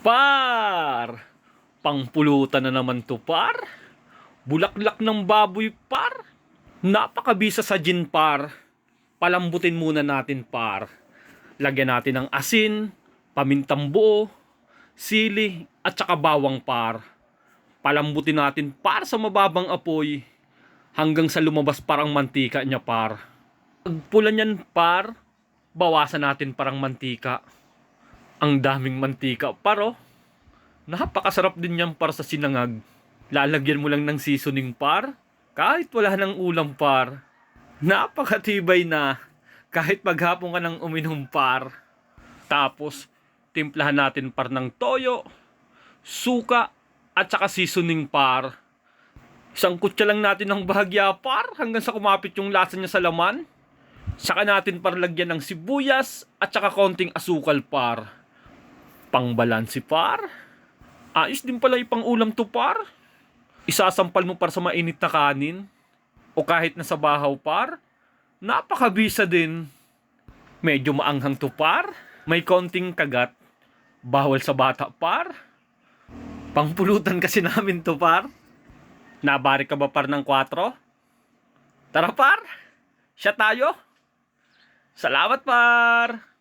Par! Pangpulutan na naman to, par. Bulaklak ng baboy, par. Napakabisa sa gin, par. Palambutin muna natin, par. Lagyan natin ng asin, pamintang buo, sili, at saka bawang, par. Palambutin natin, par, sa mababang apoy. Hanggang sa lumabas parang mantika niya, par. Pagpula niyan, par, bawasan natin parang mantika. Ang daming mantika, par, oh. Napakasarap din yan, par, sa sinangag. Lalagyan mo lang ng seasoning, par. Kahit wala ng ulam, par. Napakatibay na. Kahit maghapon ka ng uminom, par. Tapos, timplahan natin, par, ng toyo, suka, at saka seasoning, par. Isang kutsa lang natin ng bahagya, par, hanggang sa kumapit yung lasa niya sa laman. Saka natin, par, lagyan ng sibuyas at saka konting asukal, par. Pangbalansi, par. Ayos din pala ipang ulam to, par. Isasampal mo, par, sa mainit na kanin. O kahit nasa bahaw, par. Napakabisa din. Medyo maanghang to, par. May konting kagat. Bawal sa bata, par. Pangpulutan kasi namin to, par. Nabari ka ba, par, ng 4? Tara, par. Siya tayo. Salamat, par.